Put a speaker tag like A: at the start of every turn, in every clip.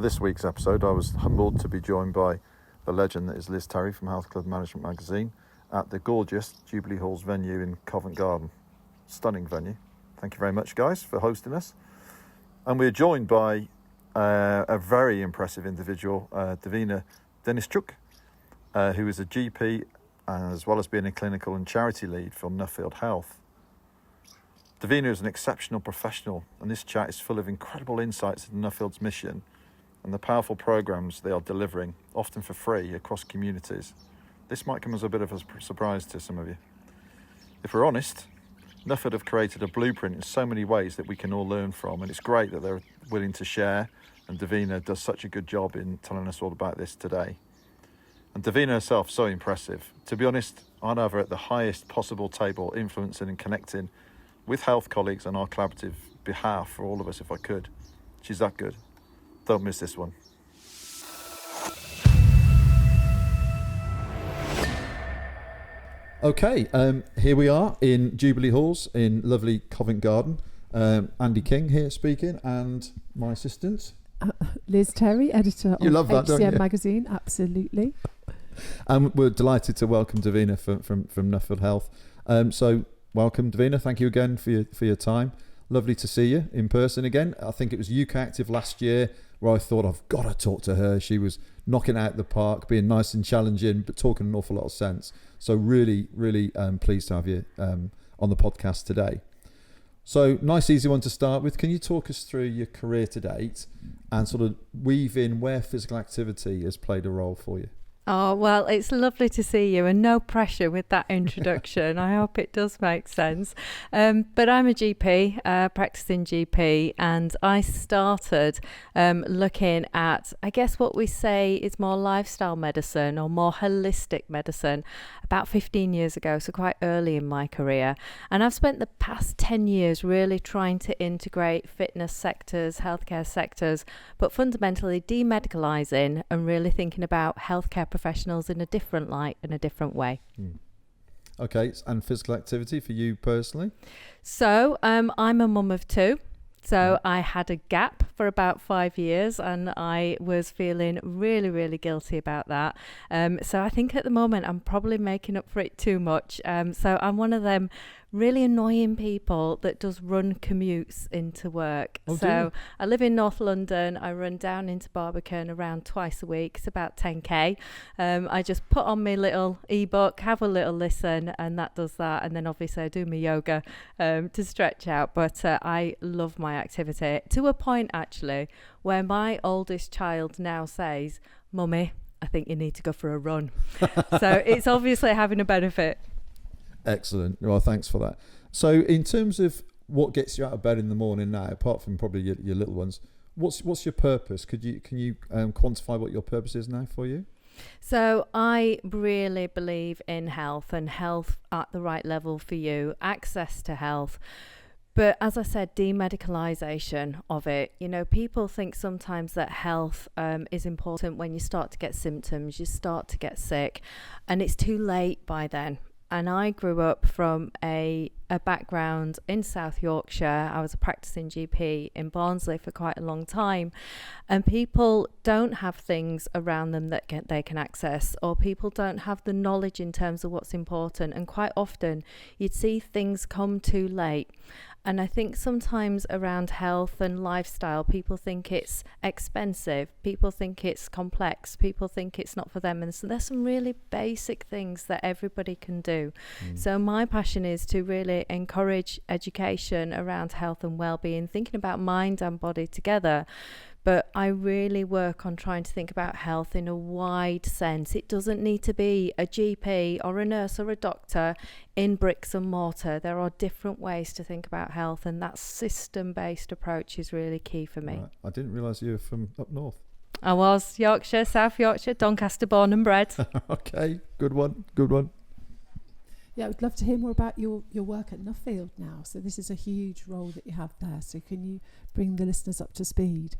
A: For this week's episode, I was humbled to be joined by the legend that is Liz Terry from Health Club Management Magazine at the gorgeous Jubilee Halls venue in Covent Garden. Stunning venue. Thank you very much, guys, for hosting us. And we're joined by a very impressive individual, Davina Deniszczyc, who is a GP as well as being a clinical and charity lead for Nuffield Health. Davina is an exceptional professional, and this chat is full of incredible insights into Nuffield's mission and the powerful programmes they are delivering, often for free, across communities. This might come as a bit of a surprise to some of you. If we're honest, Nuffield have created a blueprint in so many ways that we can all learn from, and it's great that they're willing to share, and Davina does such a good job in telling us all about this today. And Davina herself, so impressive. To be honest, I'd have her at the highest possible table, influencing and connecting with health colleagues on our collaborative behalf for all of us if I could. She's that good. Don't miss this one.
B: Okay, here we are in Jubilee Halls in lovely Covent Garden. Andy King here speaking, and my assistant.
C: Liz Terry, editor
B: You love
C: of
B: that, don't you?
C: HCM Magazine, absolutely.
B: And we're delighted to welcome Davina from Nuffield Health. So welcome, Davina. Thank you again for your time. Lovely to see you in person again. I think it was UK Active last year where I thought I've got to talk to her. She was knocking out the park, being nice and challenging, but talking an awful lot of sense. So really pleased to have you on the podcast today. So nice, easy one to start with. Can you talk us through your career to date and sort of weave in where physical activity has played a role for you?
D: Oh, well, it's lovely to see you, and no pressure with that introduction. I hope it does make sense. But I'm a GP, practicing GP, and I started looking at, I guess what we say is more lifestyle medicine or more holistic medicine about 15 years ago, so quite early in my career. And I've spent the past 10 years really trying to integrate fitness sectors, healthcare sectors, but fundamentally demedicalising and really thinking about healthcare professionals in a different light and a different way.
B: Okay, and physical activity for you personally?
D: So I'm a mum of two. So I had a gap for about 5 years, and I was feeling really, really guilty about that. So I think at the moment I'm probably making up for it too much. So I'm one of them really annoying people that does run commutes into work. So I live in North London. I run down into Barbican around twice a week. It's about 10k. I just put on my little ebook, have a little listen, and that does that. And then obviously I do my yoga to stretch out. But I love my activity to a point actually where my oldest child now says, "Mummy, I think you need to go for a run." So it's obviously having a benefit.
B: Excellent. Well, thanks for that. So in terms of what gets you out of bed in the morning now, apart from probably your little ones, what's your purpose? Can you quantify what your purpose is now for you?
D: So I really believe in health and health at the right level for you, access to health. But as I said, demedicalisation of it. You know, people think sometimes that health is important when you start to get symptoms, you start to get sick, and it's too late by then. And I grew up from a background in South Yorkshire. I was a practicing GP in Barnsley for quite a long time. And people don't have things around them that they can access, or people don't have the knowledge in terms of what's important. And quite often you'd see things come too late. And I think sometimes around health and lifestyle, people think it's expensive, people think it's complex, people think it's not for them. And so there's some really basic things that everybody can do. So my passion is to really encourage education around health and well-being, thinking about mind and body together. But I really work on trying to think about health in a wide sense. It doesn't need to be a GP or a nurse or a doctor in bricks and mortar. There are different ways to think about health, and that system-based approach is really key for me.
B: Right. I didn't realise you were from up north.
D: I was Yorkshire, South Yorkshire, Doncaster born and bred.
B: Okay, good one.
C: Yeah, I would love to hear more about your work at Nuffield now. So this is a huge role that you have there. So can you bring the listeners up to speed?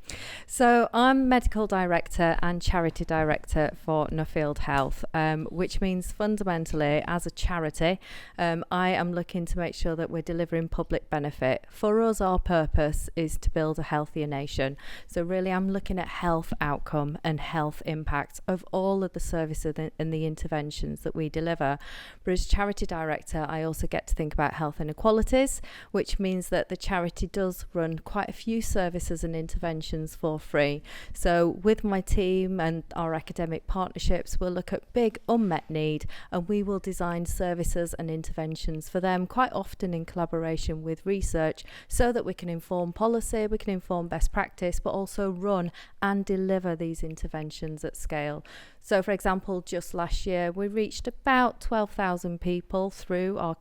D: So I'm medical director and charity director for Nuffield Health, which means fundamentally as a charity, I am looking to make sure that we're delivering public benefit. For us, our purpose is to build a healthier nation. So really I'm looking at health outcome and health impact of all of the services and the interventions that we deliver. But as charity director, I also get to think about health inequalities, which means that the charity does run quite a few services and interventions for free. So with my team and our academic partnerships, we'll look at big unmet need and we will design services and interventions for them, quite often in collaboration with research, so that we can inform policy, we can inform best practice, but also run and deliver these interventions at scale. So for example, just last year, we reached about 12,000 people through our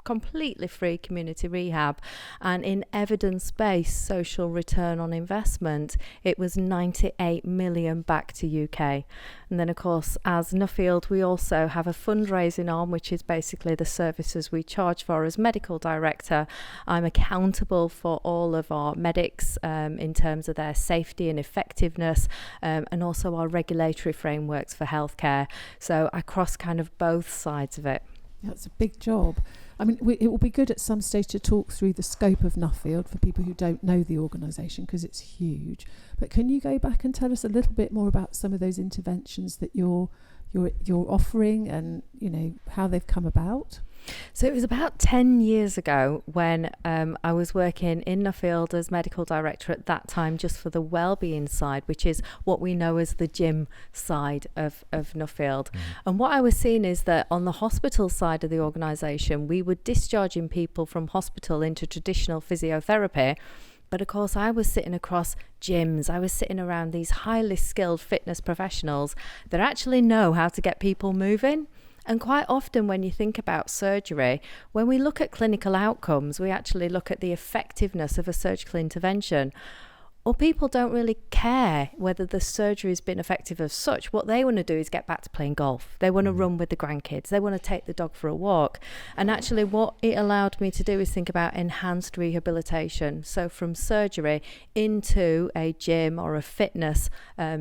D: completely free community rehab, and in evidence-based social return on investment, it was 98 million back to UK. And then of course, as Nuffield, we also have a fundraising arm, which is basically the services we charge for. As medical director, I'm accountable for all of our medics in terms of their safety and effectiveness, and also our regulatory frameworks for healthcare. So I cross kind of both sides of it.
C: Yeah, it's a big job. I mean, it will be good at some stage to talk through the scope of Nuffield for people who don't know the organisation, because it's huge. But can you go back and tell us a little bit more about some of those interventions that you're offering, and how they've come about?
D: So it was about 10 years ago when I was working in Nuffield as medical director at that time, just for the wellbeing side, which is what we know as the gym side of Nuffield. And what I was seeing is that on the hospital side of the organisation, we were discharging people from hospital into traditional physiotherapy. But of course, I was sitting across gyms. I was sitting around these highly skilled fitness professionals that actually know how to get people moving. And quite often when you think about surgery, when we look at clinical outcomes, we actually look at the effectiveness of a surgical intervention. Or people don't really care whether the surgery has been effective as such. What they want to do is get back to playing golf. They want to run with the grandkids. They want to take the dog for a walk. And actually what it allowed me to do is think about enhanced rehabilitation. So from surgery into a gym or a fitness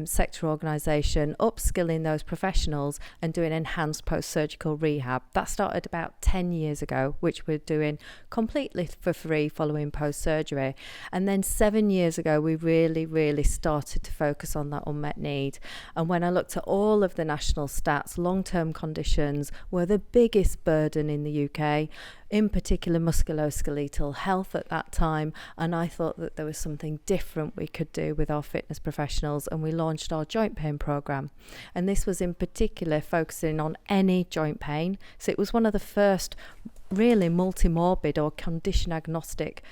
D: sector organisation, upskilling those professionals and doing enhanced post-surgical rehab. That started about 10 years ago, which we're doing completely for free following post-surgery. And then 7 years ago, we really started to focus on that unmet need. And when I looked at all of the national stats, long-term conditions were the biggest burden in the UK, in particular musculoskeletal health at that time. And I thought that there was something different we could do with our fitness professionals, and we launched our joint pain programme. And this was in particular focusing on any joint pain. So it was one of the first really multi-morbid or condition agnostic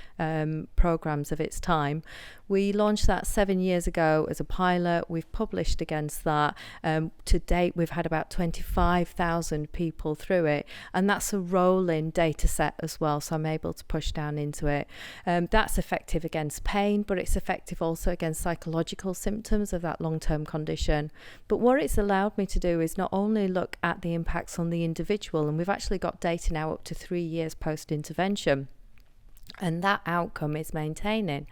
D: programs of its time. We launched that 7 years ago as a pilot. We've published against that. To date, we've had about 25,000 people through it, and that's a rolling data set as well, so I'm able to push down into it. That's effective against pain, but it's effective also against psychological symptoms of that long-term condition. But what it's allowed me to do is not only look at the impacts on the individual, and we've actually got data now up to 3 years post-intervention, and that outcome is maintaining.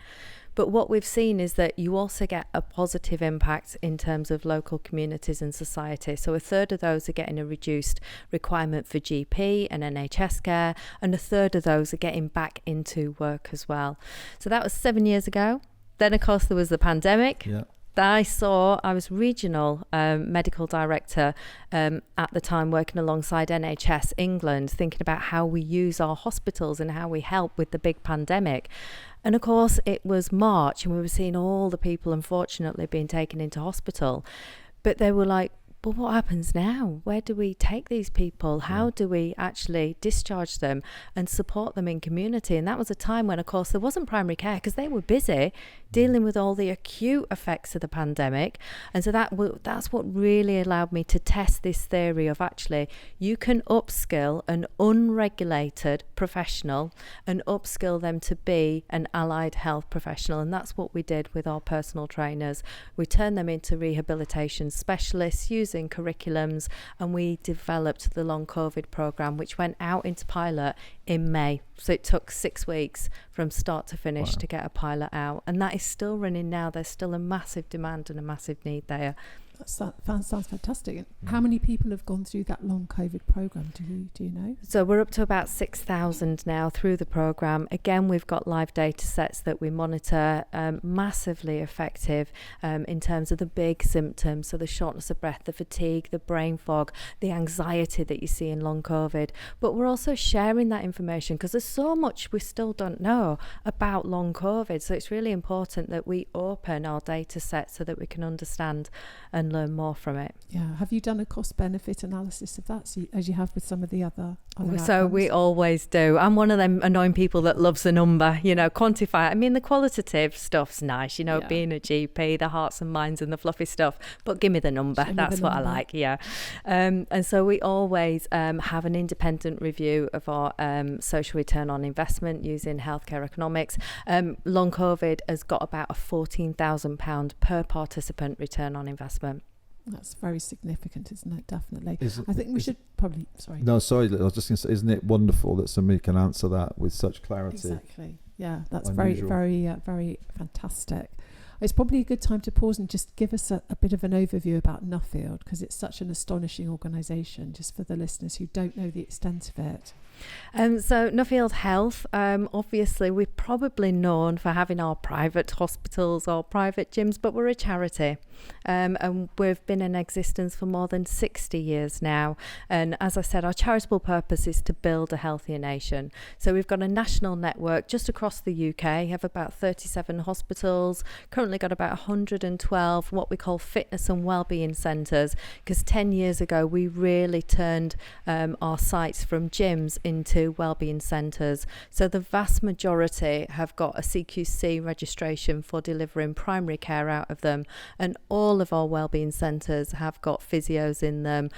D: But what we've seen is that you also get a positive impact in terms of local communities and society. So a third of those are getting a reduced requirement for GP and NHS care, and a third of those are getting back into work as well. So that was 7 years ago. Then, of course, there was the pandemic.
B: Yeah.
D: I was regional medical director at the time, working alongside NHS England, thinking about how we use our hospitals and how we help with the big pandemic. And of course, it was March and we were seeing all the people, unfortunately, being taken into hospital. But they were like, but what happens now? Where do we take these people? How do we actually discharge them and support them in community? And that was a time when, of course, there wasn't primary care because they were busy dealing with all the acute effects of the pandemic. And so that's what really allowed me to test this theory of actually you can upskill an unregulated professional and upskill them to be an allied health professional. And that's what we did with our personal trainers. We turned them into rehabilitation specialists, using using curriculums, and we developed the long COVID programme, which went out into pilot in May. So it took 6 weeks from start to finish to get a pilot out, and that is still running now. There's still a massive demand and a massive need there.
C: That sounds fantastic. How many people have gone through that long COVID programme? Do you know?
D: So we're up to about 6,000 now through the programme. Again, we've got live data sets that we monitor, massively effective in terms of the big symptoms. So the shortness of breath, the fatigue, the brain fog, the anxiety that you see in long COVID. But we're also sharing that information because there's so much we still don't know about long COVID. So it's really important that we open our data set so that we can understand and learn more from it.
C: Yeah. Have you done a cost benefit analysis of that, as you have with some of the other
D: So
C: outcomes?
D: we always do. I'm one of them annoying people that loves a number, quantify. I mean, the qualitative stuff's nice, being a GP, the hearts and minds and the fluffy stuff, but give me the number. That's what I like. Yeah. And so we always have an independent review of our social return on investment using healthcare economics. Long COVID has got about a £14,000 per participant return on investment.
C: That's very significant, isn't it? Definitely. I think we should probably... Sorry.
B: No, sorry. I was just going to say, isn't it wonderful that somebody can answer that with such clarity?
C: Exactly. Yeah, that's
B: Unusual.
C: very fantastic. It's probably a good time to pause and just give us a bit of an overview about Nuffield, because it's such an astonishing organisation, just for the listeners who don't know the extent of it.
D: So Nuffield Health, obviously we're probably known for having our private hospitals or private gyms, but we're a charity, and we've been in existence for more than 60 years now. And as I said, our charitable purpose is to build a healthier nation. So we've got a national network just across the UK, have about 37 hospitals, currently got about 112 what we call fitness and wellbeing centres, because 10 years ago we really turned our sites from gyms into wellbeing centres. So the vast majority have got a CQC registration for delivering primary care out of them, and all of our wellbeing centres have got physios in them.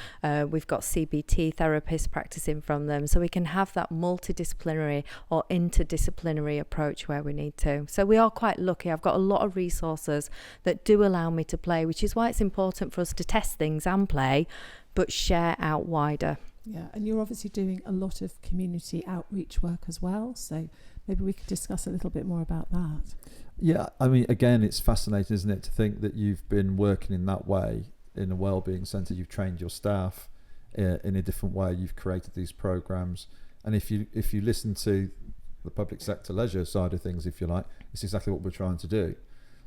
D: We've got CBT therapists practicing from them, so we can have that multidisciplinary or interdisciplinary approach where we need to. So we are quite lucky. I've got a lot of resources that do allow me to play, which is why it's important for us to test things and play, but share out wider.
C: Yeah, and you're obviously doing a lot of community outreach work as well, so maybe we could discuss a little bit more about that.
B: Yeah, I mean, again, it's fascinating, isn't it, to think that you've been working in that way in a wellbeing centre. You've trained your staff in a different way. You've created these programs, and if you listen to the public sector leisure side of things, if you like, it's exactly what we're trying to do.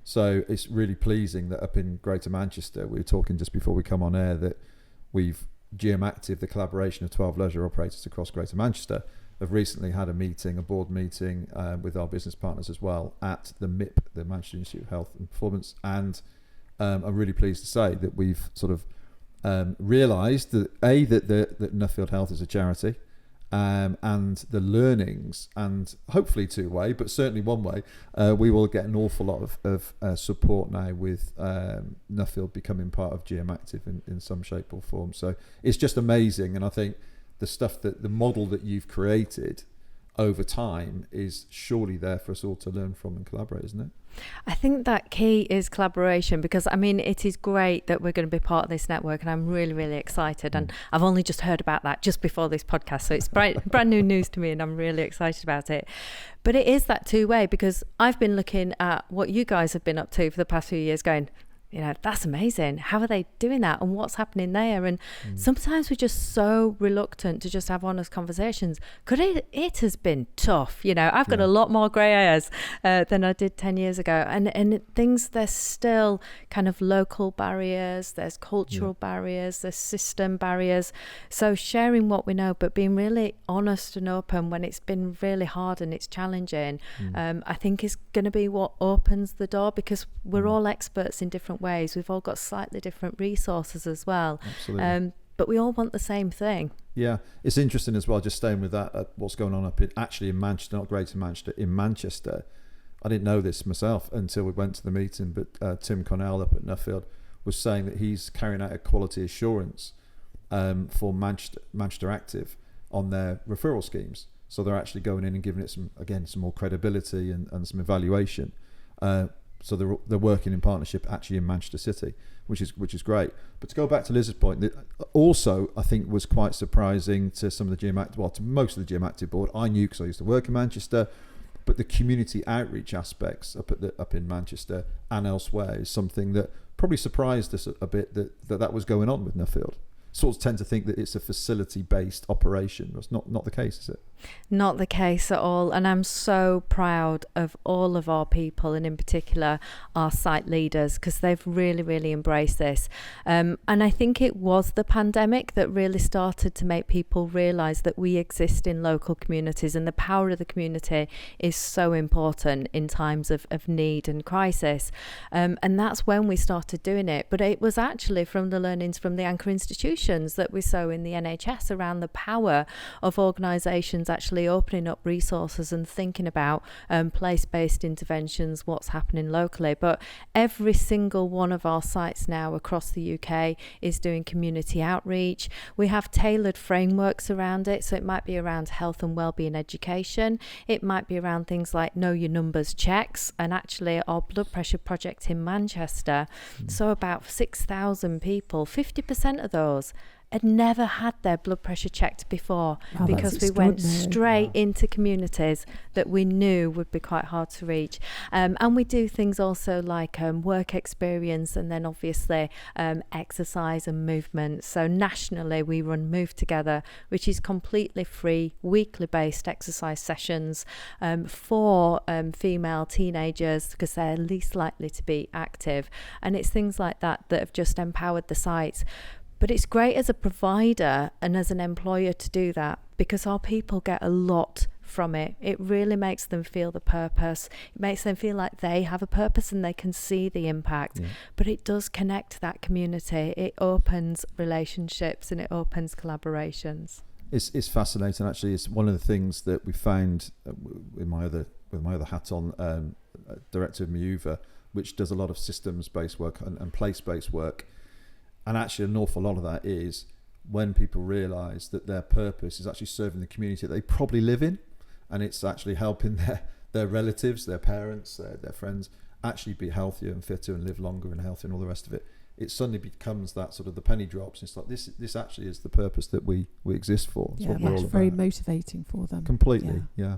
B: So it's really pleasing that up in Greater Manchester, we were talking just before we come on air that we've GM Active, the collaboration of 12 leisure operators across Greater Manchester, have recently had a board meeting with our business partners as well at the MIP, the Manchester Institute of Health and Performance, and I'm really pleased to say that we've sort of realised that that Nuffield Health is a charity, and the learnings, and hopefully two-way, but certainly one-way, we will get an awful lot of support now with Nuffield becoming part of GM Active in some shape or form. So it's just amazing, and I think the model that you've created over time is surely there for us all to learn from and collaborate, isn't it?
D: I think that key is collaboration, because I mean, it is great that we're going to be part of this network, and I'm really, really excited. And I've only just heard about that just before this podcast, so it's brand new news to me, and I'm really excited about it. But it is that two-way, because I've been looking at what you guys have been up to for the past few years, going, that's amazing. How are they doing that? And what's happening there? And sometimes we're just so reluctant to just have honest conversations. Because it has been tough. I've got a lot more grey hairs than I did 10 years ago. And things, there's still kind of local barriers, there's cultural barriers, there's system barriers. So sharing what we know, but being really honest and open when it's been really hard and it's challenging, I think is going to be what opens the door, because we're all experts in different ways. We've all got slightly different resources as well.
B: Absolutely.
D: But we all want the same thing.
B: Yeah, it's interesting as well, just staying with that, what's going on in Manchester, not Greater Manchester, in Manchester. I didn't know this myself until we went to the meeting, but Tim Connell up at Nuffield was saying that he's carrying out a quality assurance for Manchester Active on their referral schemes. So they're actually going in and giving it some more credibility and some evaluation. So they're working in partnership actually in Manchester City, which is great. But to go back to Liz's point, also I think was quite surprising to some of the to most of the GM board. I knew because I used to work in Manchester, but the community outreach aspects up in Manchester and elsewhere is something that probably surprised us a bit that was going on with Nuffield. Sort of tend to think that it's a facility-based operation. That's not the case, is it?
D: Not the case at all. And I'm so proud of all of our people, and in particular our site leaders, because they've really, really embraced this. And I think it was the pandemic that really started to make people realise that we exist in local communities, and the power of the community is so important in times of need and crisis. And that's when we started doing it. But it was actually from the learnings from the anchor institutions that we saw in the NHS around the power of organisations actually opening up resources and thinking about place-based interventions, what's happening locally. But every single one of our sites now across the UK is doing community outreach. We have tailored frameworks around it, so it might be around health and wellbeing education, it might be around things like know your numbers checks, and actually our blood pressure project in Manchester, so about 6,000 people, 50% of those had never had their blood pressure checked before, because we went straight into communities that we knew would be quite hard to reach. And we do things also like work experience, and then obviously exercise and movement. So nationally we run Move Together, which is completely free, weekly based exercise sessions for female teenagers, because they're least likely to be active. And it's things like that that have just empowered the sites. But it's great as a provider and as an employer to do that, because our people get a lot from it. It really makes them feel the purpose. It makes them feel like they have a purpose and they can see the impact. Yeah. But it does connect that community. It opens relationships and it opens collaborations.
B: It's fascinating. Actually, it's one of the things that we found with my other hat on, director of MIUVA, which does a lot of systems-based work and place-based work. And actually an awful lot of that is when people realise that their purpose is actually serving the community that they probably live in, and it's actually helping their relatives, their parents, their friends actually be healthier and fitter and live longer and healthier and all the rest of it. It suddenly becomes that sort of the penny drops. It's like this actually is the purpose that we exist for. It's
C: yeah, that's very motivating for them.
B: Completely, yeah.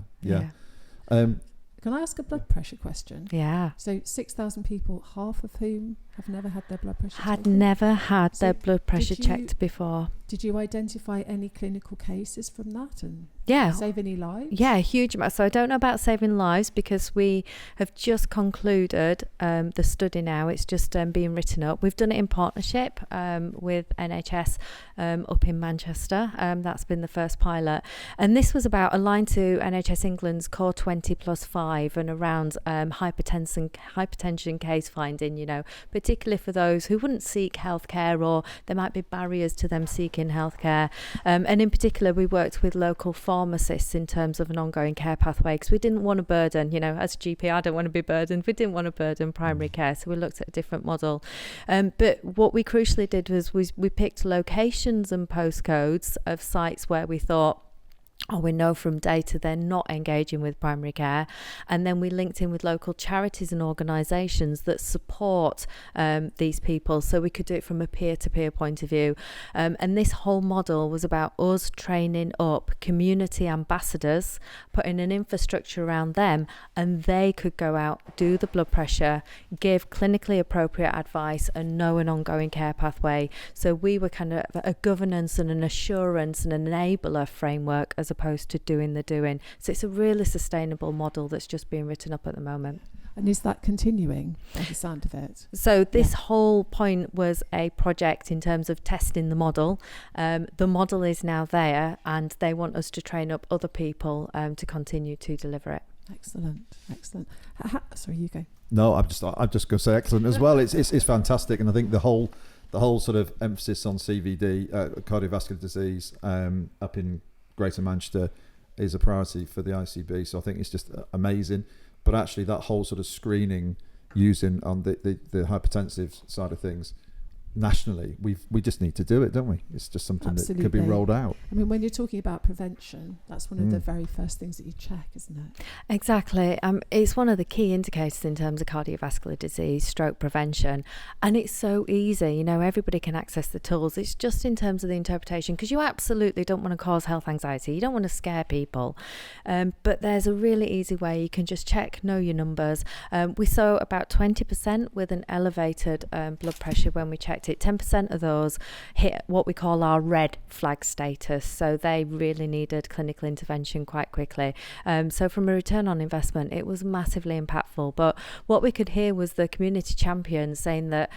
C: Can I ask a blood pressure question?
D: Yeah.
C: So 6,000 people, half of whom have never had their blood pressure
D: had
C: taken?
D: never had their blood pressure checked before.
C: Did you identify any clinical cases from that and
D: yeah,
C: save any lives?
D: Yeah, a huge amount. So I don't know about saving lives because we have just concluded the study now. It's just being written up. We've done it in partnership with NHS up in Manchester. That's been the first pilot. And this was about aligned to NHS England's Core 20+5 and around hypertension case finding, you know, particularly for those who wouldn't seek healthcare, or there might be barriers to them seeking healthcare. And in particular, we worked with local pharmacists in terms of an ongoing care pathway, because we didn't want to burden, you know, as a GP, I don't want to be burdened. We didn't want to burden primary care, so we looked at a different model. But what we crucially did was we picked locations and postcodes of sites where we thought, we know from data they're not engaging with primary care, and then we linked in with local charities and organisations that support these people, so we could do it from a peer-to-peer point of view. And this whole model was about us training up community ambassadors, putting an infrastructure around them, and they could go out, do the blood pressure, give clinically appropriate advice, and know an ongoing care pathway. So we were kind of a governance and an assurance and an enabler framework as opposed to doing the doing. So it's a really sustainable model that's just being written up at the moment.
C: And is that continuing by the sound of it?
D: So this whole point was a project in terms of testing the model. The model is now there, and they want us to train up other people to continue to deliver it.
C: Excellent. Sorry, you go.
B: No, I'm just going to say excellent as well. It's fantastic, and I think the whole sort of emphasis on CVD, cardiovascular disease, up in Greater Manchester is a priority for the ICB. So I think it's just amazing. But actually, that whole sort of screening using on the hypertensive side of things, nationally, we just need to do it, don't we? It's just something that could be rolled out.
C: I mean, when you're talking about prevention, that's one of the very first things that you check, isn't it?
D: Exactly. It's one of the key indicators in terms of cardiovascular disease, stroke prevention, and it's so easy. You know, everybody can access the tools. It's just in terms of the interpretation, because you absolutely don't want to cause health anxiety. You don't want to scare people, but there's a really easy way. You can just check, know your numbers. We saw about 20% with an elevated blood pressure when we checked it. 10% of those hit what we call our red flag status, so they really needed clinical intervention quite quickly. So from a return on investment, it was massively impactful. But what we could hear was the community champions saying that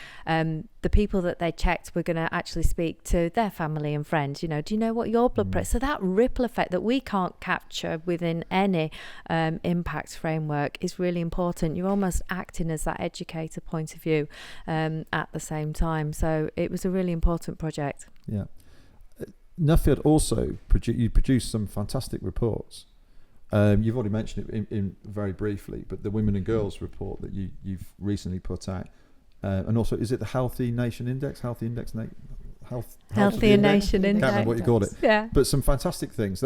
D: the people that they checked were going to actually speak to their family and friends. You know, do you know what your blood pressure? So that ripple effect that we can't capture within any impact framework is really important. You're almost acting as that educator point of view at the same time. So it was a really important project.
B: Yeah. Nuffield also produced some fantastic reports. You've already mentioned it in very briefly, but the Women and Girls report that you've recently put out, and also, is it the Healthy Nation Index? Healthy Index?
D: Healthier Nation Index.
B: Can't remember what you called it.
D: Yeah.
B: But some fantastic things.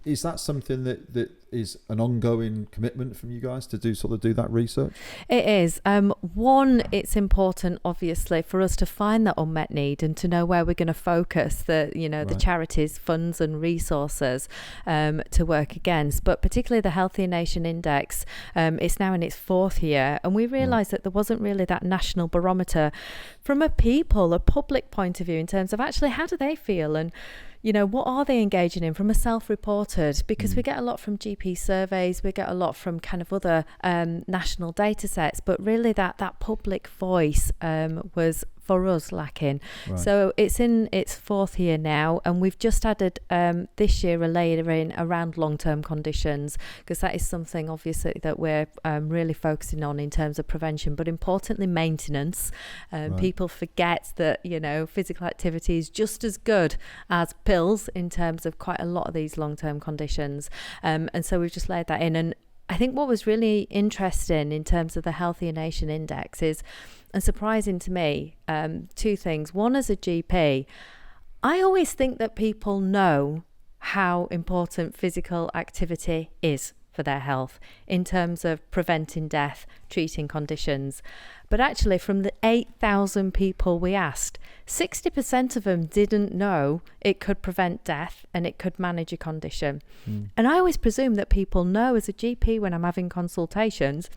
B: Is that something that is an ongoing commitment from you guys to do that research?
D: It is. One, it's important, obviously, for us to find that unmet need and to know where we're going to focus the charities, funds and resources to work against. But particularly the Healthier Nation Index, it's now in its 4th year, and we realised that there wasn't really that national barometer from a public point of view in terms of actually how do they feel and what are they engaging in from a self-reported, because we get a lot from GP surveys, we get a lot from kind of other national data sets, but really that public voice was for us lacking. Right. So it's in its 4th year now, and we've just added this year a layer in around long-term conditions, because that is something obviously that we're really focusing on in terms of prevention, but importantly maintenance. People forget that physical activity is just as good as pills in terms of quite a lot of these long-term conditions, and so we've just laid that in. And I think what was really interesting in terms of the Healthier Nation Index is, and surprising to me, 2 things. One, as a GP, I always think that people know how important physical activity is for their health in terms of preventing death, treating conditions. But actually, from the 8,000 people we asked, 60% of them didn't know it could prevent death and it could manage a condition. And I always presume that people know, as a GP, when I'm having consultations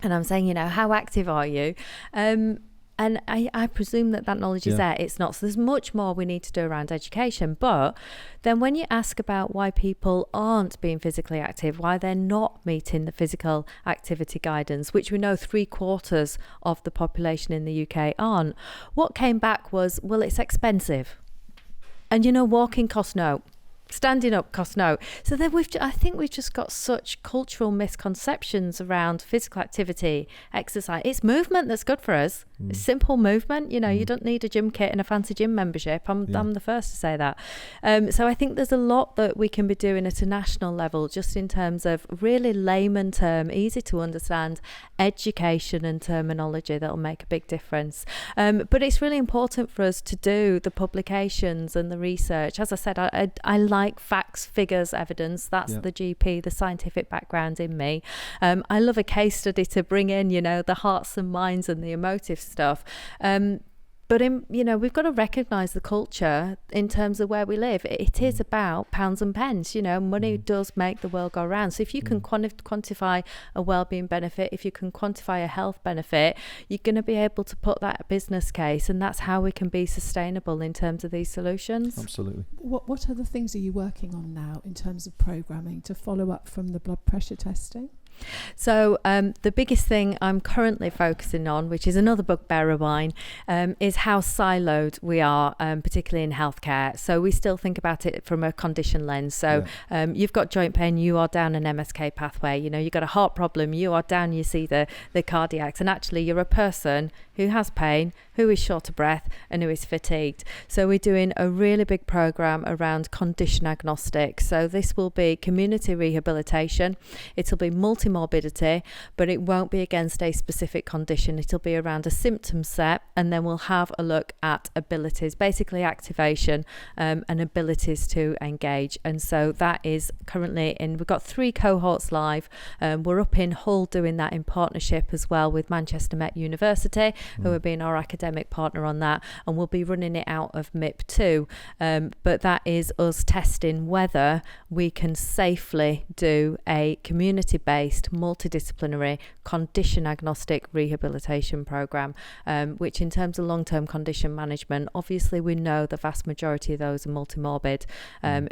D: and I'm saying, how active are you? And I presume that knowledge is there. It's not. So there's much more we need to do around education. But then when you ask about why people aren't being physically active, why they're not meeting the physical activity guidance, which we know 3/4 of the population in the UK aren't, what came back was, well, it's expensive. And walking costs no. Standing up costs no. So then I think we've just got such cultural misconceptions around physical activity, exercise. It's movement that's good for us. It's simple movement. You don't need a gym kit and a fancy gym membership. I'm the first to say that. So I think there's a lot that we can be doing at a national level, just in terms of really layman term, easy to understand education and terminology that'll make a big difference. But it's really important for us to do the publications and the research. As I said, I like facts, figures, evidence. That's the GP, the scientific background in me. I love a case study to bring in, the hearts and minds and the emotive stuff. But we've got to recognise the culture in terms of where we live. It is about pounds and pence. Money does make the world go round. So if you can quantify a wellbeing benefit, if you can quantify a health benefit, you're going to be able to put that business case, and that's how we can be sustainable in terms of these solutions.
B: Absolutely.
C: What other things are you working on now in terms of programming to follow up from the blood pressure testing?
D: So the biggest thing I'm currently focusing on, which is another bugbear of mine, is how siloed we are, particularly in healthcare. So we still think about it from a condition lens. So you've got joint pain, you are down an MSK pathway. You've got a heart problem, you are down, you see the cardiacs. And actually, you're a person who has pain, who is short of breath, and who is fatigued. So we're doing a really big program around condition agnostic. So this will be community rehabilitation. It'll be multimorbidity, but it won't be against a specific condition. It'll be around a symptom set, and then we'll have a look at abilities, basically activation and abilities to engage. And so that is currently we've got 3 cohorts live. We're up in Hull doing that in partnership as well with Manchester Met University, who have been our academic partner on that, and we'll be running it out of MIP too. But that is us testing whether we can safely do a community-based, multidisciplinary, condition-agnostic rehabilitation program, which in terms of long-term condition management, obviously we know the vast majority of those are multimorbid.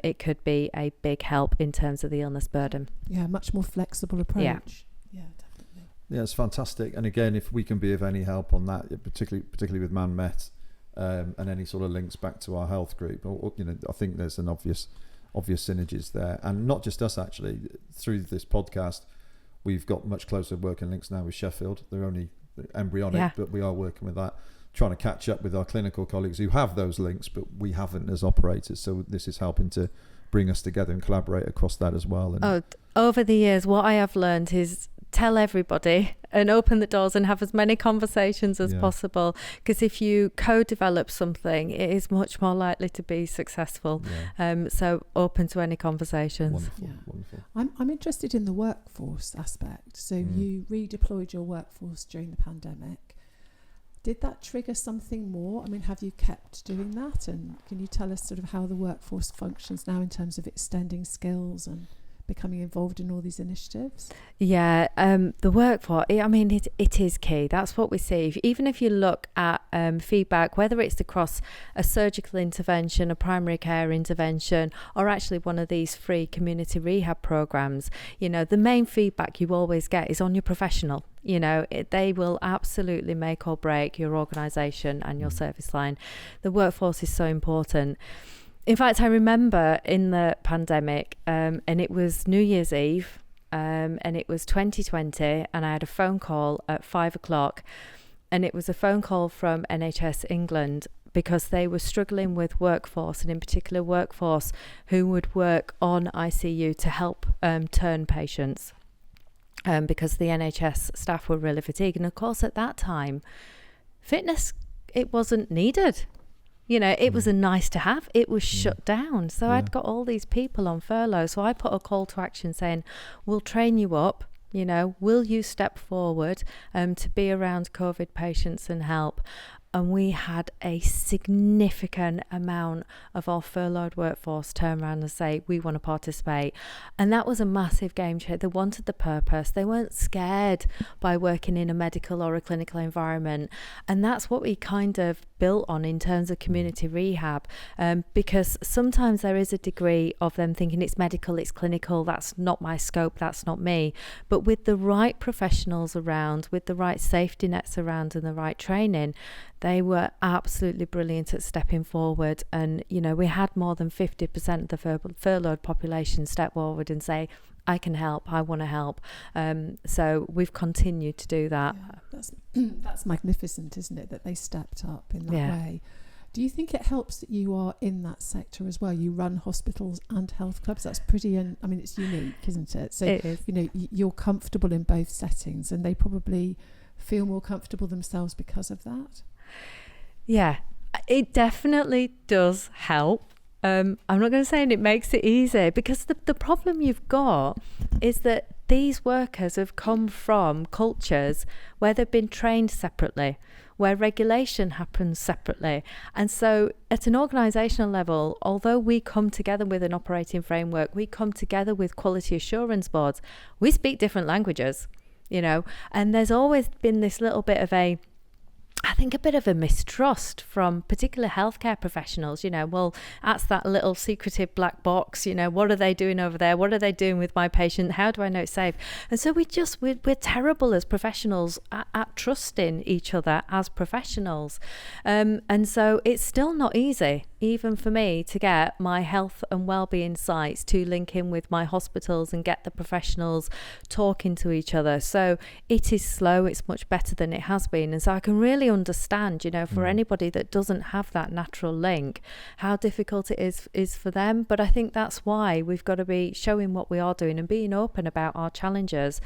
D: It could be a big help in terms of the illness burden.
C: Yeah, much more flexible approach. Yeah, definitely.
B: Yeah, it's fantastic. And again, if we can be of any help on that, particularly with Man Met, and any sort of links back to our health group, or I think there's an obvious synergies there. And not just us, actually. Through this podcast, we've got much closer working links now with Sheffield. They're only embryonic, but we are working with that, trying to catch up with our clinical colleagues who have those links, but we haven't as operators. So this is helping to bring us together and collaborate across that as well. And
D: over the years, what I have learned is tell everybody and open the doors and have as many conversations as possible, because if you co-develop something, it is much more likely to be successful. So open to any conversations.
B: Wonderful.
C: I'm interested in the workforce aspect. So you redeployed your workforce during the pandemic. Did that trigger something more? I mean, have you kept doing that? And can you tell us sort of how the workforce functions now in terms of extending skills and becoming involved in all these initiatives?
D: Yeah, the workforce, I mean, it is key. That's what we see. Even if you look at feedback, whether it's across a surgical intervention, a primary care intervention, or actually one of these free community rehab programs, the main feedback you always get is on your professional. They will absolutely make or break your organisation and your service line. The workforce is so important. In fact, I remember in the pandemic, and it was New Year's Eve, and it was 2020, and I had a phone call at 5:00, and it was a phone call from NHS England, because they were struggling with workforce, and in particular workforce who would work on ICU to help turn patients, because the NHS staff were really fatigued. And of course, at that time, fitness, it wasn't needed. It was a nice to have. It was shut down. So I'd got all these people on furlough. So I put a call to action saying, we'll train you up. Will you step forward to be around COVID patients and help? And we had a significant amount of our furloughed workforce turn around and say, we want to participate. And that was a massive game changer. They wanted the purpose. They weren't scared by working in a medical or a clinical environment. And that's what we kind of built on in terms of community rehab, because sometimes there is a degree of them thinking it's medical, it's clinical, that's not my scope, that's not me. But with the right professionals around, with the right safety nets around and the right training, they were absolutely brilliant at stepping forward. And we had more than 50% of the furloughed population step forward and say, I can help, I want to help. So we've continued to do that.
C: That's magnificent, isn't it, that they stepped up in that way. Do you think it helps that you are in that sector as well? You run hospitals and health clubs. That's pretty, it's unique, isn't it? So,
D: it is.
C: You're comfortable in both settings, and they probably feel more comfortable themselves because of that.
D: Yeah, it definitely does help. I'm not going to say it makes it easy, because the problem you've got is that these workers have come from cultures where they've been trained separately, where regulation happens separately. And so at an organisational level, although we come together with an operating framework, we come together with quality assurance boards, we speak different languages, and there's always been this little bit of a bit of a mistrust from particular healthcare professionals. Well, that's that little secretive black box. What are they doing over there? What are they doing with my patient? How do I know it's safe? And so we're terrible as professionals at trusting each other as professionals. And so it's still not easy. even for me to get my health and wellbeing sites to link in with my hospitals and get the professionals talking to each other. So it is slow, it's much better than it has been. And so I can really understand, you know, for anybody that doesn't have that natural link, how difficult it is for them. But I think that's why we've got to be showing what we are doing and being open about our challenges.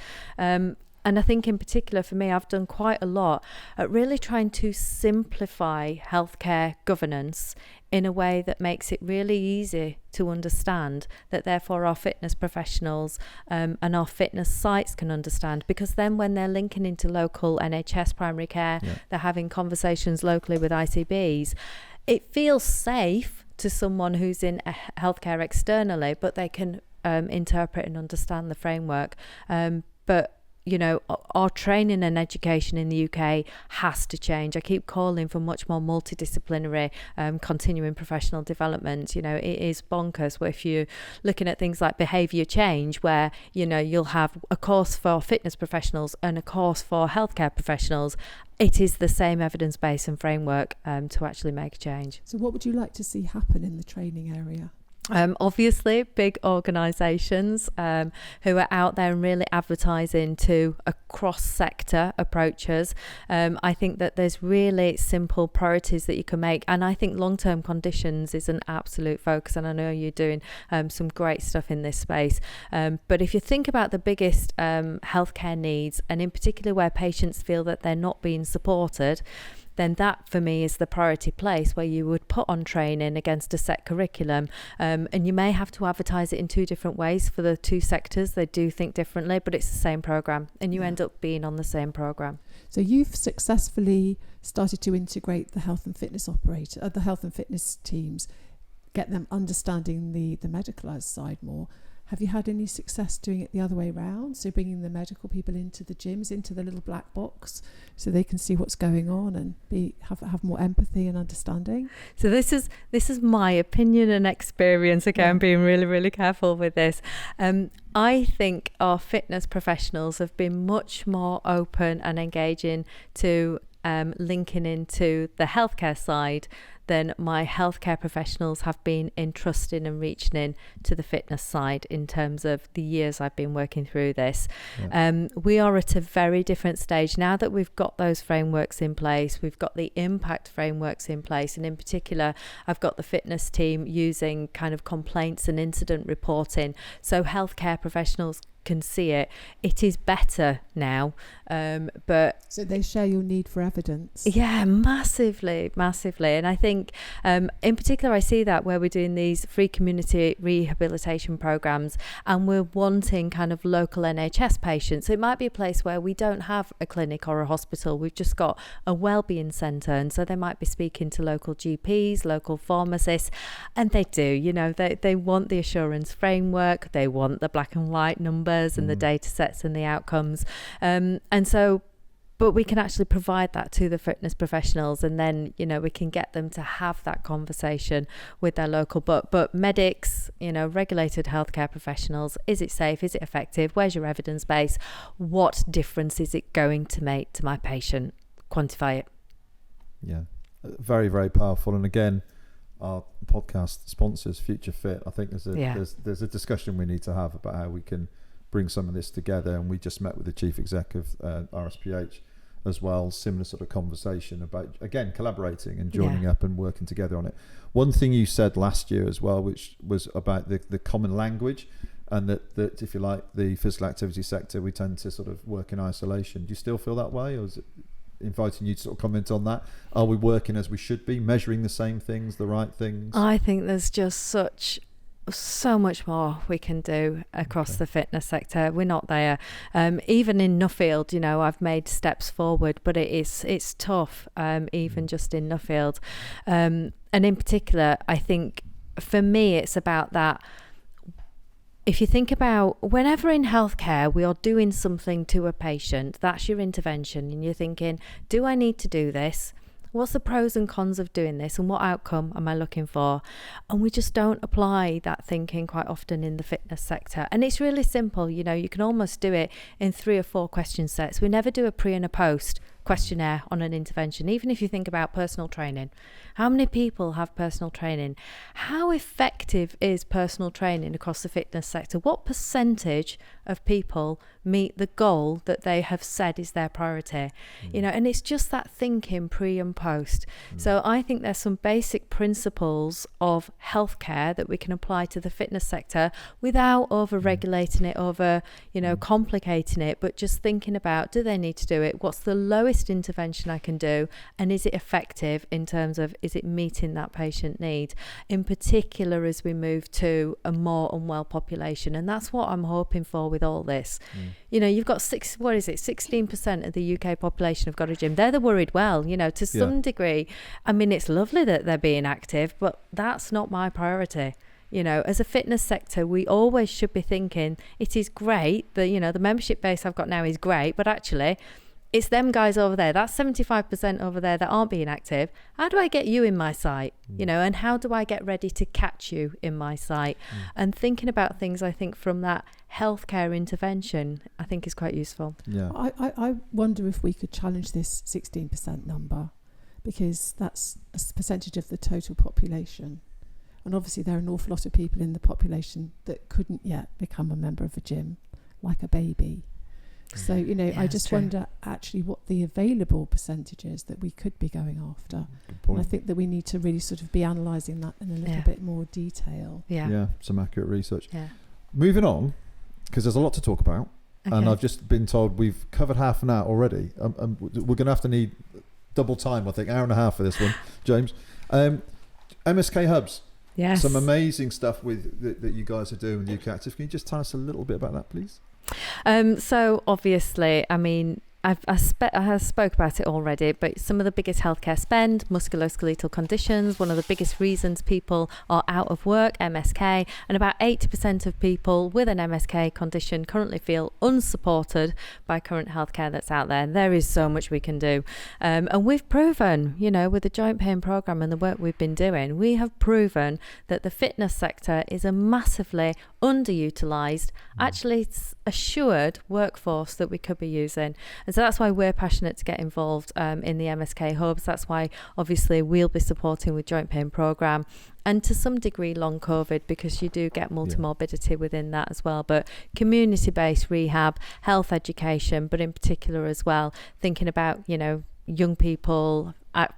D: And I think in particular for me, I've done quite a lot at really trying to simplify healthcare governance in a way that makes it really easy to understand, that therefore our fitness professionals and our fitness sites can understand, because then when they're linking into local NHS primary care, they're having conversations locally with ICBs, it feels safe to someone who's in healthcare externally, but they can interpret and understand the framework. But you know, our training and education in the UK has to change. I keep calling for much more multidisciplinary continuing professional development. You know, it is bonkers where if you're looking at things like behaviour change, where, you know, you'll have a course for fitness professionals and a course for healthcare professionals. It is the same evidence base and framework to actually make a change.
C: So what would you like to see happen in the training area?
D: Obviously big organisations who are out there and really advertising to a cross-sector approaches. I think that there's really simple priorities that you can make, and I think long-term conditions is an absolute focus, and I know you're doing some great stuff in this space. But if you think about the biggest healthcare needs, and in particular where patients feel that they're not being supported, then that for me is the priority place where you would put on training against a set curriculum. And you may have to advertise it in two different ways for the two sectors. They do think differently, but it's the same programme, and you end up being on the same programme.
C: So you've successfully started to integrate the health and fitness the health and fitness teams, get them understanding the medicalised side more. Have you had any success doing it the other way around? So bringing the medical people into the gyms, into the little black box, so they can see what's going on and have more empathy and understanding?
D: So this is my opinion and experience. Again, being really, really careful with this. I think our fitness professionals have been much more open and engaging to linking into the healthcare side than my healthcare professionals have been in trusting and reaching in to the fitness side in terms of the years I've been working through this. We are at a very different stage now that we've got those frameworks in place. We've got the impact frameworks in place, and in particular I've got the fitness team using kind of complaints and incident reporting so healthcare professionals can see it. It is better now, but
C: so they share your need for evidence.
D: Yeah, massively. And I think in particular I see that where we're doing these free community rehabilitation programs and we're wanting kind of local NHS patients. It might be a place where we don't have a clinic or a hospital, we've just got a wellbeing centre, and so they might be speaking to local GPs, local pharmacists, and they do, you know, they want the assurance framework, they want the black and white numbers and the data sets and the outcomes, and so but we can actually provide that to the fitness professionals, and then, you know, we can get them to have that conversation with their local but medics, you know, regulated healthcare professionals. Is it safe? Is it effective? Where's your evidence base? What difference is it going to make to my patient? Quantify it.
B: Yeah, very, very powerful. And again, our podcast sponsors Future Fit. I think there's a discussion we need to have about how we can bring some of this together, and we just met with the chief exec of RSPH as well, similar sort of conversation about, again, collaborating and joining up and working together on it. One thing you said last year as well, which was about the common language, and that if you like, the physical activity sector, we tend to sort of work in isolation. Do you still feel that way, or is it inviting you to sort of comment on that? Are we working as we should be, measuring the same things, the right things?
D: I think there's just so much more we can do across the fitness sector. We're not there. Even in Nuffield, you know, I've made steps forward, but it's tough, even just in Nuffield. And in particular, I think for me, it's about that. If you think about whenever in healthcare we are doing something to a patient, that's your intervention, and you're thinking, do I need to do this? What's the pros and cons of doing this, and what outcome am I looking for? And we just don't apply that thinking quite often in the fitness sector. And it's really simple, you know, you can almost do it in 3 or 4 question sets. We never do a pre and a post questionnaire on an intervention. Even if you think about personal training, how many people have personal training? How effective is personal training across the fitness sector? What percentage of people meet the goal that they have said is their priority? You know, and it's just that thinking pre and post. So I think there's some basic principles of healthcare that we can apply to the fitness sector without over regulating it, over, you know, complicating it, but just thinking about, do they need to do it? What's the lowest intervention I can do? And is it effective in terms of, is it meeting that patient need? In particular, as we move to a more unwell population. And that's what I'm hoping for with all this. You know, you've got 16% of the UK population have got a gym. They're the worried well, you know, to some degree. I mean, it's lovely that they're being active, but that's not my priority. You know, as a fitness sector, we always should be thinking, it is great that, you know, the membership base I've got now is great, but actually it's them guys over there, that's 75% over there that aren't being active. How do I get you in my sight? You know, and how do I get ready to catch you in my sight? And thinking about things, I think, from that healthcare intervention, I think is quite useful.
B: Yeah.
C: I wonder if we could challenge this 16% number, because that's a percentage of the total population. And obviously there are an awful lot of people in the population that couldn't yet become a member of a gym, like a baby. So, you know, I just wonder actually what the available percentage is that we could be going after.
B: Good point.
C: And I think that we need to really sort of be analysing that in a little bit more detail.
B: Yeah, some accurate research.
D: Yeah.
B: Moving on, because there's a lot to talk about.
D: Okay.
B: And I've just been told we've covered half an hour already. We're going to have to need double time, I think, hour and a half for this one, James. MSK Hubs.
D: Yes.
B: Some amazing stuff that you guys are doing with UK Active. Can you just tell us a little bit about that, please?
D: So obviously, I mean, I spoke about it already, but some of the biggest healthcare spend, musculoskeletal conditions, one of the biggest reasons people are out of work, MSK, and about 80% of people with an MSK condition currently feel unsupported by current healthcare that's out there. There is so much we can do. And we've proven, you know, with the joint pain programme and the work we've been doing, we have proven that the fitness sector is a massively underutilised, actually assured workforce that we could be using. And so that's why we're passionate to get involved in the MSK hubs. That's why obviously we'll be supporting with joint pain programme and to some degree long COVID, because you do get multimorbidity within that as well. But community-based rehab, health education, but in particular as well, thinking about, you know, young people,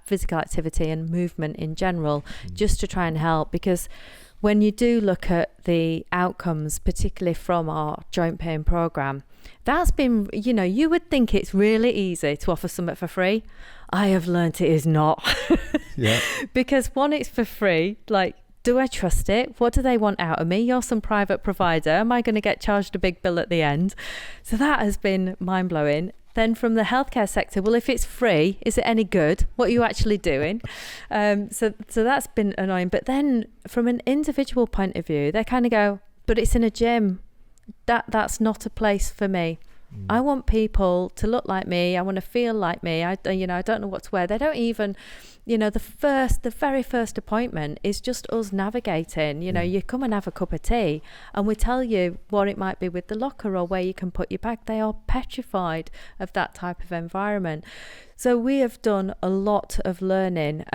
D: physical activity and movement in general, just to try and help. Because when you do look at the outcomes, particularly from our joint pain programme, that's been, you know, you would think it's really easy to offer something for free. I have learnt it is not.
B: Yeah.
D: Because one, it's for free. Like, do I trust it? What do they want out of me? You're some private provider. Am I going to get charged a big bill at the end? So that has been mind-blowing. Then from the healthcare sector, well, if it's free, is it any good? What are you actually doing? So that's been annoying. But then from an individual point of view, they kind of go, but it's in a gym. That's not a place for me. I want people to look like me. I want to feel like me. I don't know what to wear. They don't even, you know, the very first appointment is just us navigating. You know, you come and have a cup of tea and we tell you what it might be with the locker or where you can put your bag. They are petrified of that type of environment. So we have done a lot of learning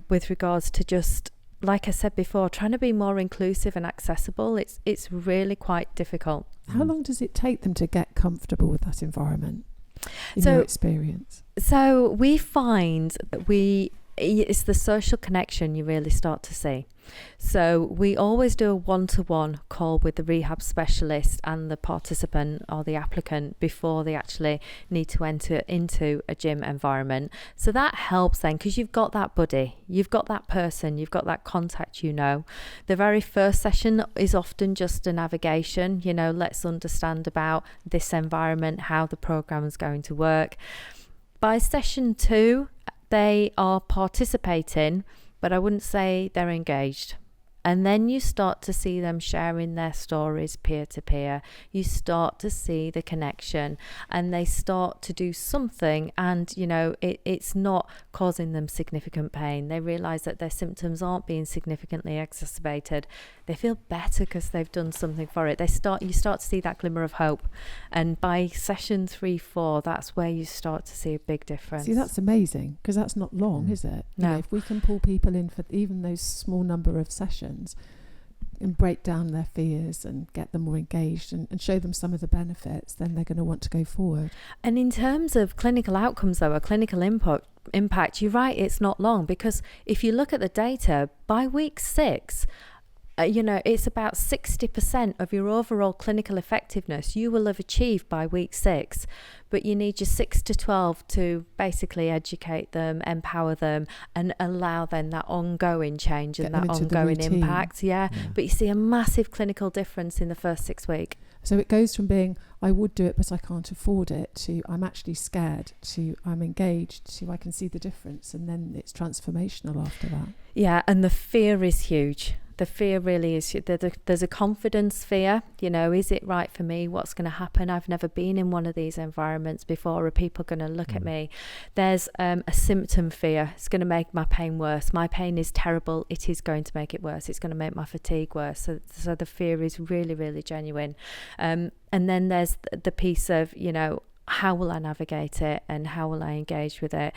D: with regards to just, like I said before, trying to be more inclusive and accessible. It's really quite difficult.
C: How long does it take them to get comfortable with that environment, in your experience?
D: So we find that it's the social connection you really start to see. So we always do a one-to-one call with the rehab specialist and the participant or the applicant before they actually need to enter into a gym environment. So that helps then, because you've got that buddy, you've got that person, you've got that contact, you know. The very first session is often just a navigation, you know, let's understand about this environment, how the program is going to work. By session 2, they are participating, but I wouldn't say they're engaged. And then you start to see them sharing their stories peer to peer. You start to see the connection, and they start to do something, and it's not causing them significant pain. They realize that their symptoms aren't being significantly exacerbated. They feel better because they've done something for it. You start to see that glimmer of hope, and by session 3-4, that's where you start to see a big difference.
C: See, that's amazing, because that's not long, is it?
D: No.
C: If we can pull people in for even those small number of sessions and break down their fears and get them more engaged and show them some of the benefits, then they're going to want to go forward.
D: And in terms of clinical outcomes, though, or clinical impact, you're right, it's not long, because if you look at the data, by week 6, it's about 60% of your overall clinical effectiveness you will have achieved by week 6, but you need your 6 to 12 to basically educate them, empower them, and allow then that ongoing change and that ongoing impact. Yeah. But you see a massive clinical difference in the first 6 weeks.
C: So it goes from being, I would do it, but I can't afford it, to I'm actually scared, to I'm engaged, to I can see the difference. And then it's transformational after that.
D: Yeah. And the fear is huge. The fear really is, there's a confidence fear, is it right for me? What's going to happen? I've never been in one of these environments before. Are people going to look at me? There's a symptom fear. It's going to make my pain worse. My pain is terrible. It is going to make it worse. It's going to make my fatigue worse. So the fear is really, really genuine. And then there's the piece of, how will I navigate it and how will I engage with it?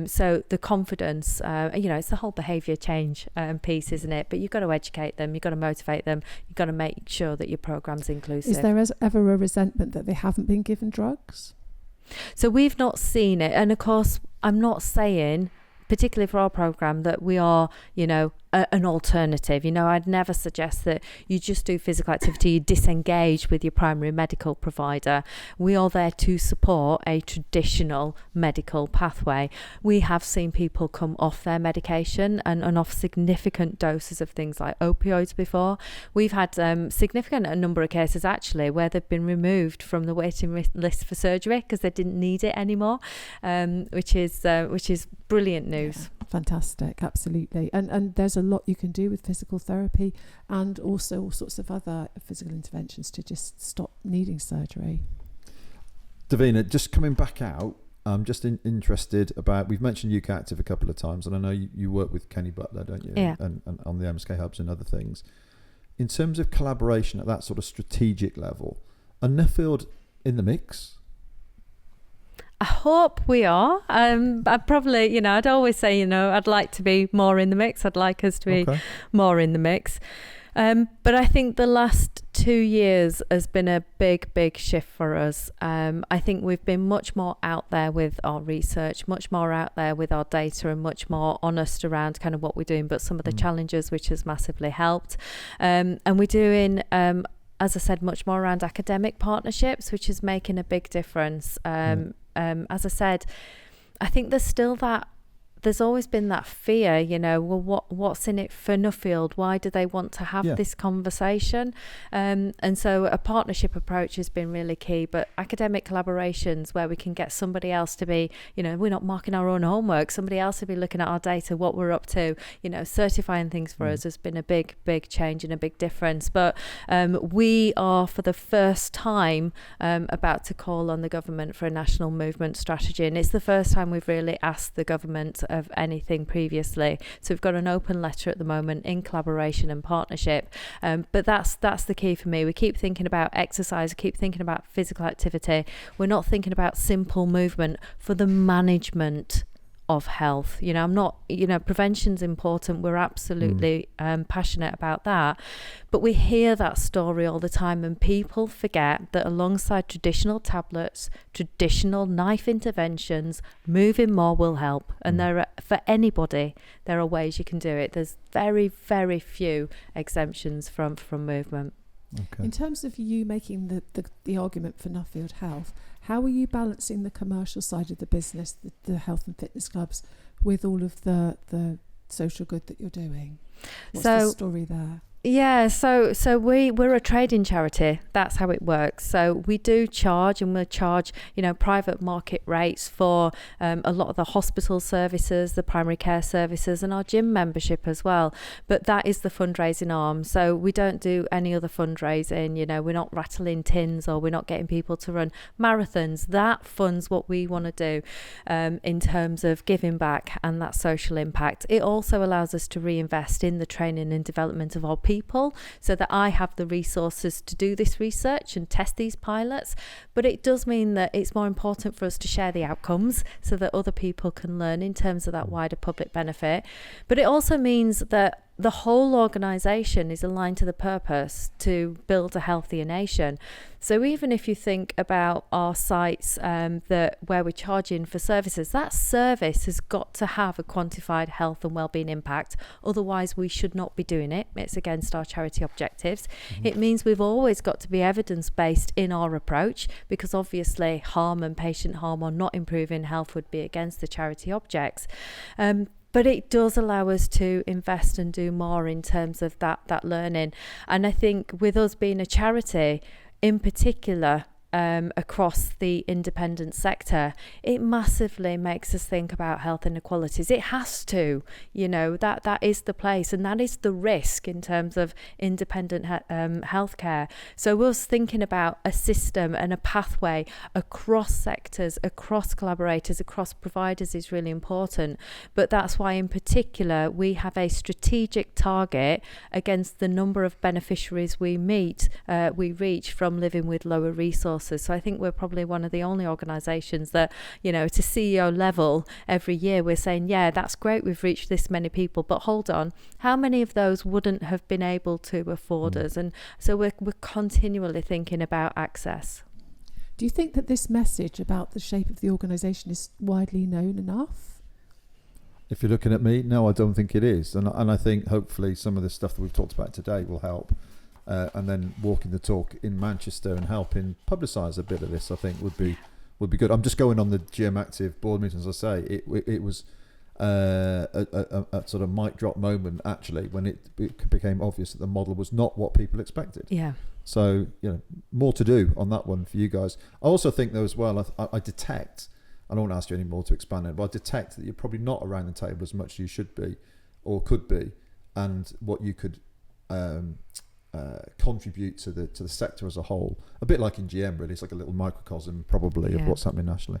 D: So the confidence, it's the whole behaviour change piece, isn't it? But you've got to educate them, you've got to motivate them, you've got to make sure that your program's inclusive.
C: Is there ever a resentment that they haven't been given drugs?
D: So we've not seen it. And of course, I'm not saying, particularly for our program, that we are, an alternative. I'd never suggest that you just do physical activity, you disengage with your primary medical provider. We are there to support a traditional medical pathway. We have seen people come off their medication and off significant doses of things like opioids before. We've had significant number of cases actually where they've been removed from the waiting list for surgery because they didn't need it anymore, which is brilliant news.
C: Yeah, fantastic, absolutely. And there's a lot you can do with physical therapy and also all sorts of other physical interventions to just stop needing surgery.
B: Davina, just coming back out, I'm just interested about, we've mentioned UK Active a couple of times, and I know you work with Kenny Butler, don't you?
D: Yeah.
B: And on the MSK hubs and other things. In terms of collaboration at that sort of strategic level, are Nuffield in the mix?
D: I hope we are. I'd probably, I'd always say, I'd like to be more in the mix. I'd like us to be more in the mix. But I think the last 2 years has been a big, big shift for us. I think we've been much more out there with our research, much more out there with our data, and much more honest around kind of what we're doing, but some of the challenges, which has massively helped. And we're doing, as I said, much more around academic partnerships, which is making a big difference. As I said, I think there's always been that fear, what's in it for Nuffield? Why do they want to have this conversation? And so a partnership approach has been really key, but academic collaborations where we can get somebody else to be, we're not marking our own homework, somebody else will be looking at our data, what we're up to, certifying things for us has been a big, big change and a big difference. But we are for the first time about to call on the government for a national movement strategy, and it's the first time we've really asked the government of anything previously. So we've got an open letter at the moment in collaboration and partnership. But that's the key for me. We keep thinking about exercise, we keep thinking about physical activity. We're not thinking about simple movement for the management of health. I'm not, prevention's important. We're absolutely passionate about that. But we hear that story all the time, and people forget that alongside traditional tablets, traditional knife interventions, moving more will help. And for anybody, there are ways you can do it. There's very, very few exemptions from movement.
B: Okay.
C: In terms of you making the argument for Nuffield Health, how are you balancing the commercial side of the business, the health and fitness clubs, with all of the social good that you're doing? What's the story there?
D: Yeah, so we're a trading charity. That's how it works. So we do charge, and we'll charge, private market rates for a lot of the hospital services, the primary care services, and our gym membership as well. But that is the fundraising arm. So we don't do any other fundraising. We're not rattling tins, or we're not getting people to run marathons. That funds what we want to do in terms of giving back and that social impact. It also allows us to reinvest in the training and development of our people, so that I have the resources to do this research and test these pilots. But it does mean that it's more important for us to share the outcomes so that other people can learn in terms of that wider public benefit. But it also means that the whole organisation is aligned to the purpose to build a healthier nation. So even if you think about our sites where we're charging for services, that service has got to have a quantified health and wellbeing impact. Otherwise, we should not be doing it. It's against our charity objectives. Mm-hmm. It means we've always got to be evidence-based in our approach, because obviously harm and patient harm or not improving health would be against the charity objects. But it does allow us to invest and do more in terms of that learning. And I think with us being a charity, in particular, across the independent sector, it massively makes us think about health inequalities. It has to, that is the place, and that is the risk in terms of independent healthcare. So us thinking about a system and a pathway across sectors, across collaborators, across providers is really important. But that's why in particular we have a strategic target against the number of beneficiaries we reach from living with lower resources. So I think we're probably one of the only organisations that, at a CEO level every year we're saying, yeah, that's great, we've reached this many people, but hold on, how many of those wouldn't have been able to afford us? And so we're continually thinking about access.
C: Do you think that this message about the shape of the organisation is widely known enough?
B: If you're looking at me, no, I don't think it is. And I think hopefully some of the stuff that we've talked about today will help. And then walking the talk in Manchester and helping publicise a bit of this, I think would be good. I'm just going on the GM Active board meeting, as I say. It was a sort of mic drop moment actually when it became obvious that the model was not what people expected.
D: Yeah.
B: So more to do on that one for you guys. I also think though as well, I detect. I don't want to ask you any more to expand it, but I detect that you're probably not around the table as much as you should be, or could be, and what you could. Contribute to the sector as a whole, a bit like in GM really. It's like a little microcosm probably of what's happening nationally.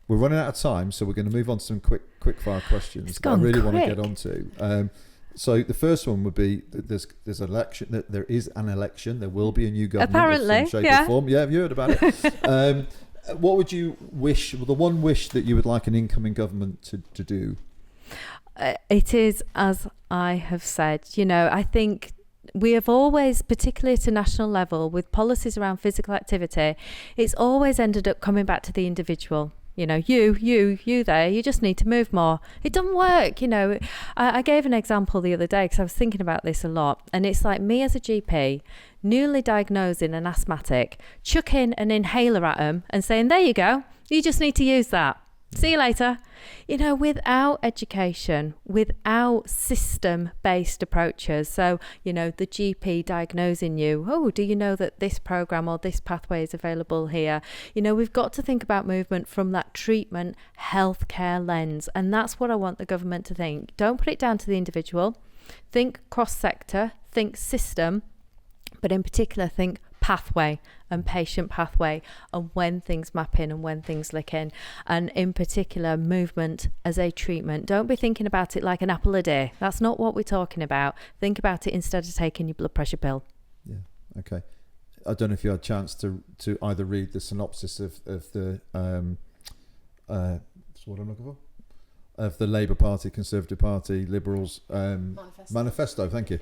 B: We're running out of time, so we're going to move on to some quick fire questions that I really want to get onto. So the first one would be that there's election, that there is an election, there will be a new government
D: apparently
B: of some shape or form. Yeah, have you heard about it? What would you wish, the one wish that you would like an incoming government to do?
D: It is, as I have said, I think we have always, particularly at a national level, with policies around physical activity, it's always ended up coming back to the individual. You there, you just need to move more. It doesn't work. I gave an example the other day because I was thinking about this a lot. And it's like me as a GP, newly diagnosing an asthmatic, chucking an inhaler at them and saying, there you go, you just need to use that. See you later. Without education, without system-based approaches. So, the GP diagnosing you, oh, do you know that this program or this pathway is available here? We've got to think about movement from that treatment healthcare lens. And that's what I want the government to think. Don't put it down to the individual. Think cross-sector, think system, but in particular, think pathway and patient pathway, and when things map in and when things lick in, and in particular movement as a treatment. Don't be thinking about it like an apple a day. That's not what we're talking about. Think about it instead of taking your blood pressure pill. Yeah,
B: okay. I don't know if you had a chance to either read the synopsis of the that's what I'm looking for, of the Labour Party, Conservative Party, Liberals manifesto. Thank you.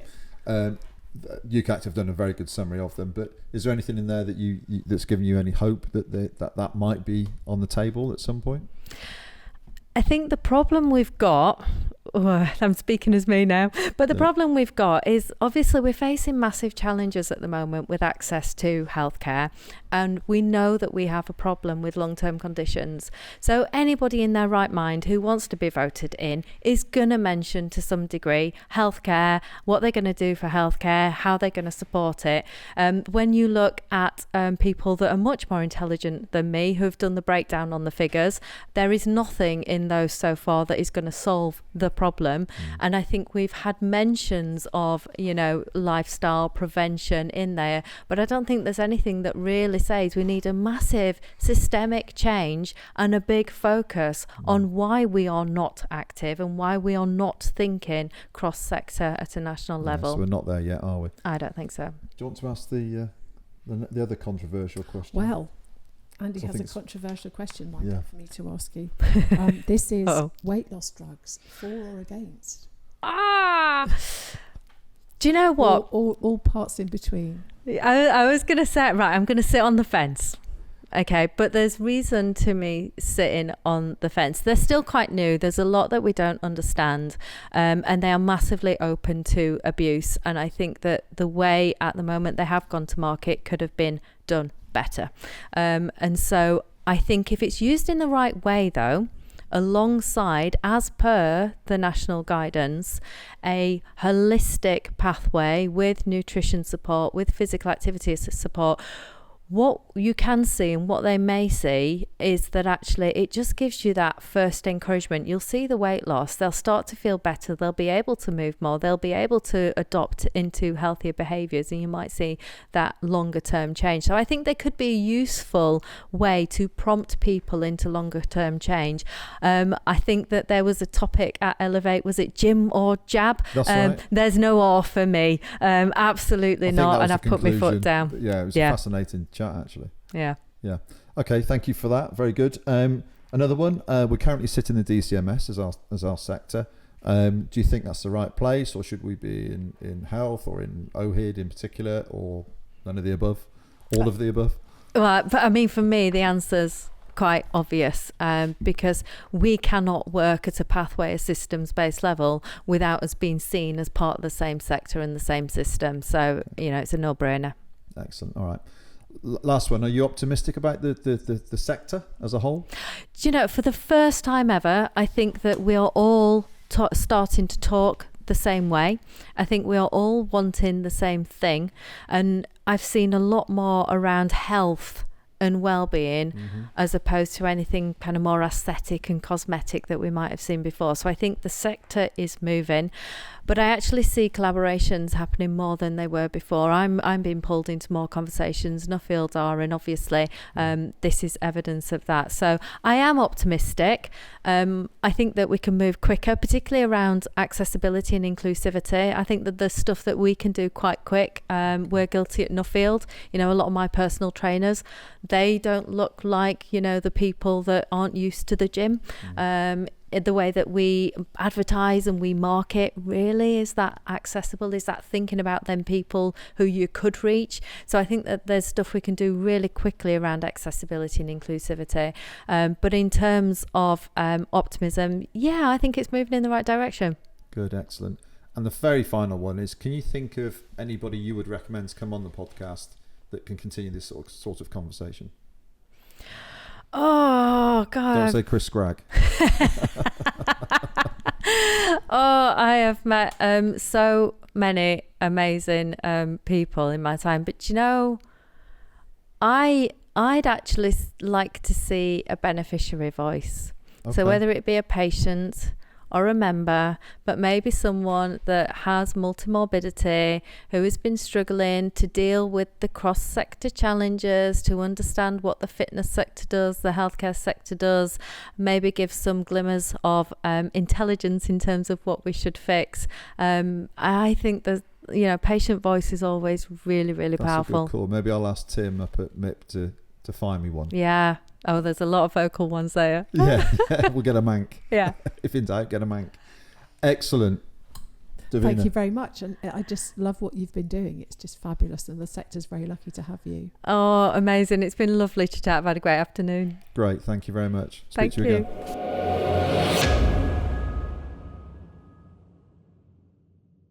B: UCAT have done a very good summary of them, but is there anything in there that that's given you any hope that might be on the table at some point?
D: I think the problem we've got, I'm speaking as me now, but the problem we've got is obviously we're facing massive challenges at the moment with access to healthcare, and we know that we have a problem with long-term conditions. So anybody in their right mind who wants to be voted in is going to mention to some degree healthcare, what they're going to do for healthcare, how they're going to support it. When you look at people that are much more intelligent than me, who've done the breakdown on the figures, there is nothing in those so far that is going to solve the problem. And I think we've had mentions of, you know, lifestyle prevention in there, but I don't think there's anything that really says we need a massive systemic change and a big focus on why we are not active and why we are not thinking cross-sector at a national level.
B: So we're not there yet, are we?
D: I don't think so.
B: Do you want to ask the other controversial question?
C: Well, Andy
B: So I
C: has a
B: think it's-
C: controversial question lined
B: Yeah.
C: up for me to ask you. This is weight loss drugs, for or against?
D: Do you know what?
C: All parts in between.
D: I was going to say, right, I'm going to sit on the fence. Okay, but there's reason to me sitting on the fence. They're still quite new. There's a lot that we don't understand, and they are massively open to abuse. And I think that the way at the moment they have gone to market could have been done better. And so I think if it's used in the right way, though, alongside, as per the national guidance, a holistic pathway with nutrition support, with physical activity support, what you can see and what they may see is that actually it just gives you that first encouragement. You'll see the weight loss. They'll start to feel better. They'll be able to move more. They'll be able to adopt into healthier behaviours, and you might see that longer term change. So I think they could be a useful way to prompt people into longer term change. I think that there was a topic at Elevate, was it gym or jab?
B: That's right.
D: There's no or for me. Absolutely
B: I think
D: not.
B: that was
D: And
B: the
D: I've put my foot
B: conclusion.
D: down.
B: Yeah, it was a fascinating chat, actually.
D: Yeah.
B: Okay, thank you for that. Very good. Another one. We currently sit in the DCMS as our sector. Do you think that's the right place, or should we be in health or in OHID in particular, or none of the above? All of the above?
D: Well, but I mean, for me, the answer's quite obvious, because we cannot work at a pathway, a systems-based level, without us being seen as part of the same sector and the same system. So, you know, it's a no-brainer.
B: Excellent. All right. Last one. Are you optimistic about the sector as a whole?
D: Do you know, for the first time ever, I think that we are all starting to talk the same way. I think we are all wanting the same thing. And I've seen a lot more around health and well-being, as opposed to anything kind of more aesthetic and cosmetic that we might have seen before. So I think the sector is moving, but I actually see collaborations happening more than they were before. I'm being pulled into more conversations. Nuffield are, and obviously this is evidence of that. So I am optimistic. I think that we can move quicker, particularly around accessibility and inclusivity. I think that there's stuff that we can do quite quick. We're guilty at Nuffield. You know, a lot of my personal trainers, they don't look like, you know, the people that aren't used to the gym. The way that we advertise and we market, really, is that accessible? Is that thinking about them people who you could reach? So I think that there's stuff we can do really quickly around accessibility and inclusivity. But in terms of optimism, yeah, I think it's moving in the right direction.
B: Good, excellent. And the very final one is, can you think of anybody you would recommend to come on the podcast that can continue this sort of conversation?
D: Oh, God.
B: Don't say Chris Scragg.
D: I have met so many amazing people in my time. But, you know, I'd actually like to see a beneficiary voice.
B: Okay.
D: So whether it be a patient or a member, but maybe someone that has multimorbidity, who has been struggling to deal with the cross-sector challenges, to understand what the fitness sector does, the healthcare sector does, maybe give some glimmers of intelligence in terms of what we should fix. I think that, you know, patient voice is always really, really powerful.
B: That's a good call. Maybe I'll ask Tim up at MIP to find me one.
D: Yeah. Oh, there's a lot of vocal ones there.
B: Yeah, we'll get a mank.
D: Yeah.
B: If in doubt, get a mank. Excellent. Davina.
C: Thank you very much. And I just love what you've been doing. It's just fabulous. And the sector's very lucky to have you.
D: Oh, amazing. It's been lovely to chat. I've had a great afternoon.
B: Great. Thank you very much. Speak
D: Thank
B: to you again.
D: you.